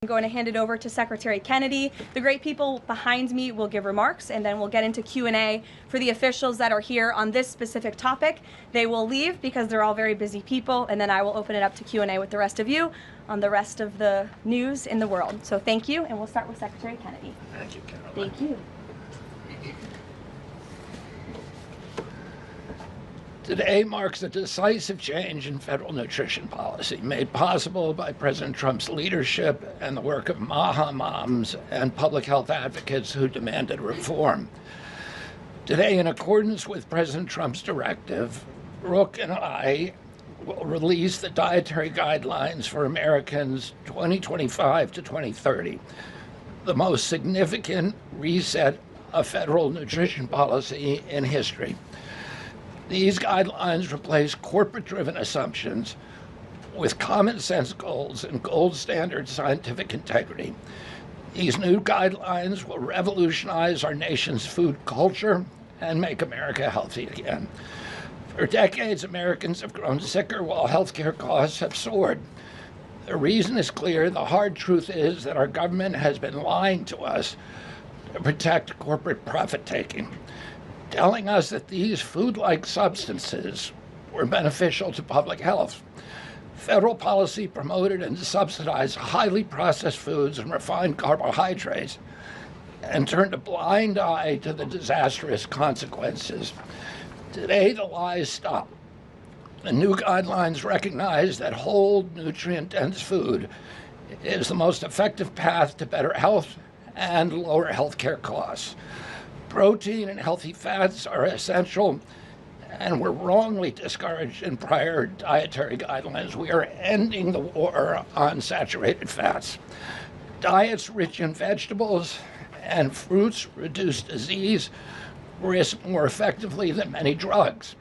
I'm going to hand it over to Secretary Kennedy. The great people behind me will give remarks, and then we'll get into Q&A for the officials that are here on this specific topic. They will leave because they're all very busy people, and then I will open it up to Q&A with the rest of you on the rest of the news in the world. So thank you, and we'll start with Secretary Kennedy. Thank you, Caroline. Thank you. Today marks a decisive change in federal nutrition policy made possible by President Trump's leadership and the work of MAHA moms and public health advocates who demanded reform. Today, in accordance with President Trump's directive, Brooke and I will release the dietary guidelines for Americans 2025 to 2030, the most significant reset of federal nutrition policy in history. These guidelines replace corporate-driven assumptions with common-sense goals and gold standard scientific integrity. These new guidelines will revolutionize our nation's food culture and make America healthy again. For decades, Americans have grown sicker while healthcare costs have soared. The reason is clear. The hard truth is that our government has been lying to us to protect corporate profit-taking, telling us that these food-like substances were beneficial to public health. Federal policy promoted and subsidized highly processed foods and refined carbohydrates and turned a blind eye to the disastrous consequences. Today, the lies stop. The new guidelines recognize that whole, nutrient-dense food is the most effective path to better health and lower healthcare costs. Protein and healthy fats are essential and were wrongly discouraged in prior dietary guidelines. We are ending the war on saturated fats. Diets rich in vegetables and fruits reduce disease risk more effectively than many drugs.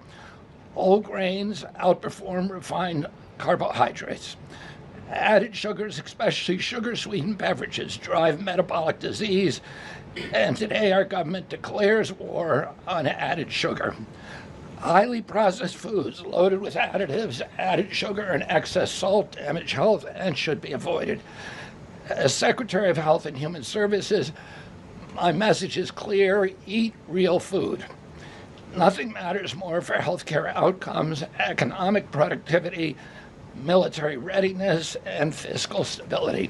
Whole grains outperform refined carbohydrates. Added sugars, especially sugar-sweetened beverages, drive metabolic disease, and today our government declares war on added sugar. Highly processed foods loaded with additives, added sugar, and excess salt damage health and should be avoided. As Secretary of Health and Human Services, my message is clear: eat real food. Nothing matters more for healthcare outcomes, economic productivity, military readiness, and fiscal stability.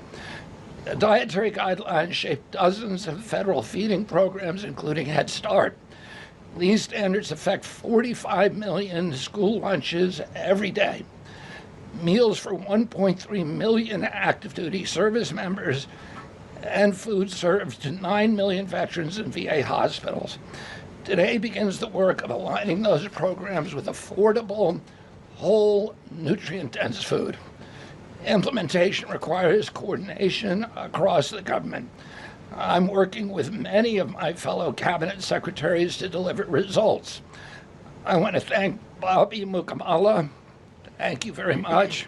The dietary guidelines shape dozens of federal feeding programs, including Head Start. These standards affect 45 million school lunches every day, meals for 1.3 million active duty service members, and food served to 9 million veterans in VA hospitals. Today begins the work of aligning those programs with affordable, whole, nutrient-dense food. Implementation requires coordination across the government. I'm working with many of my fellow cabinet secretaries to deliver results. I want to thank Bobby Mukamala, thank you very much,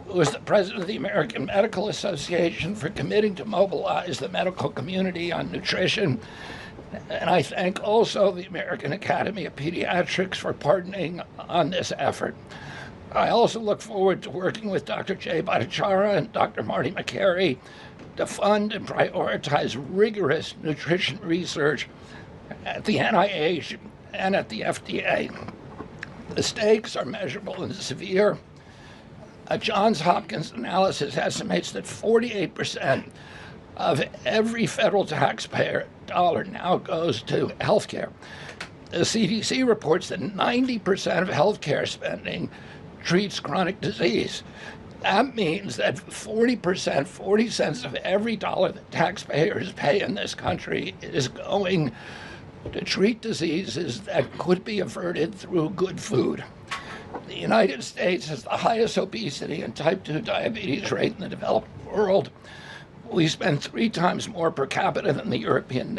who is the president of the American Medical Association, for committing to mobilize the medical community on nutrition. And I thank also the American Academy of Pediatrics for partnering on this effort. I also look forward to working with Dr. Jay Bhattacharya and Dr. Marty McCary to fund and prioritize rigorous nutrition research at the NIH and at the FDA. The stakes are measurable and severe. A Johns Hopkins analysis estimates that 48% of every federal taxpayer dollar now goes to healthcare. The CDC reports that 90% of healthcare spending treats chronic disease. That means that 40%, 40 cents of every dollar that taxpayers pay in this country is going to treat diseases that could be averted through good food. The United States has the highest obesity and type 2 diabetes rate in the developed world. We spend 3 times more per capita than the European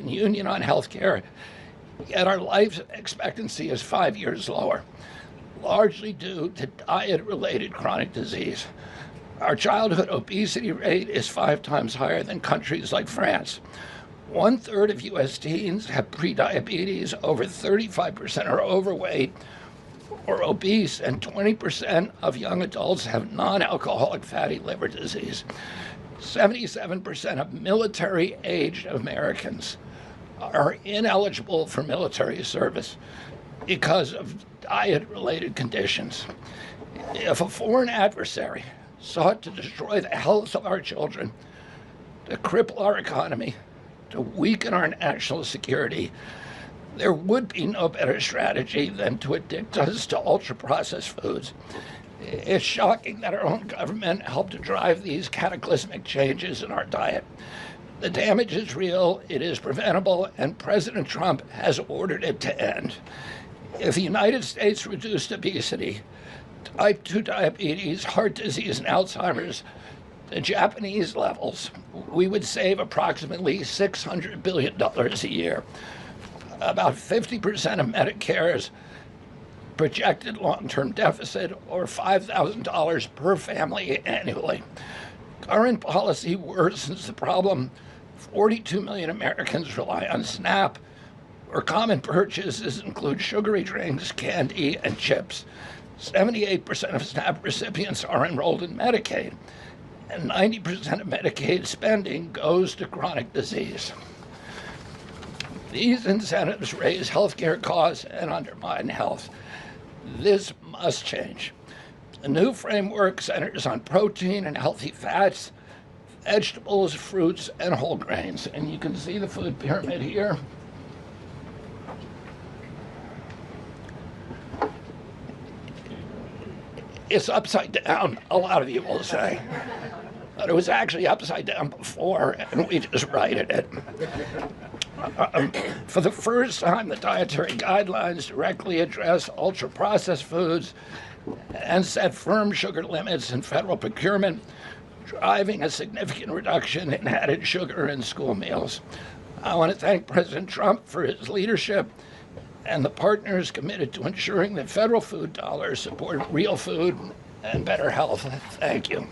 Union on healthcare, yet our life expectancy is 5 years lower, largely due to diet-related chronic disease. Our childhood obesity rate is 5 times higher than countries like France. 1/3 of U.S. teens have prediabetes, over 35% are overweight, or obese, and 20% of young adults have non-alcoholic fatty liver disease. 77% of military-aged Americans are ineligible for military service because of diet-related conditions. If a foreign adversary sought to destroy the health of our children, to cripple our economy, to weaken our national security, there would be no better strategy than to addict us to ultra-processed foods. It's shocking that our own government helped to drive these cataclysmic changes in our diet. The damage is real, it is preventable, and President Trump has ordered it to end. If the United States reduced obesity, type 2 diabetes, heart disease, and Alzheimer's to Japanese levels, we would save approximately $600 billion a year. About 50% of Medicare's projected long-term deficit, or $5,000 per family annually. Current policy worsens the problem. 42 million Americans rely on SNAP, where common purchases include sugary drinks, candy, and chips. 78% of SNAP recipients are enrolled in Medicaid, and 90% of Medicaid spending goes to chronic disease. These incentives raise healthcare costs and undermine health. This must change. The new framework centers on protein and healthy fats, vegetables, fruits, and whole grains. And you can see the food pyramid here. It's upside down, a lot of you will say. But it was actually upside down before, and we just righted it. For the first time, the dietary guidelines directly address ultra-processed foods and set firm sugar limits in federal procurement, driving a significant reduction in added sugar in school meals. I want to thank President Trump for his leadership and the partners committed to ensuring that federal food dollars support real food and better health. Thank you.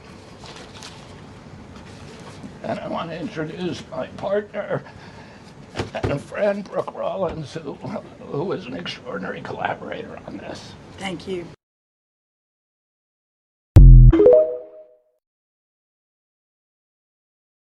And I want to introduce my partner and friend, Brooke Rollins, who is an extraordinary collaborator on this. Thank you.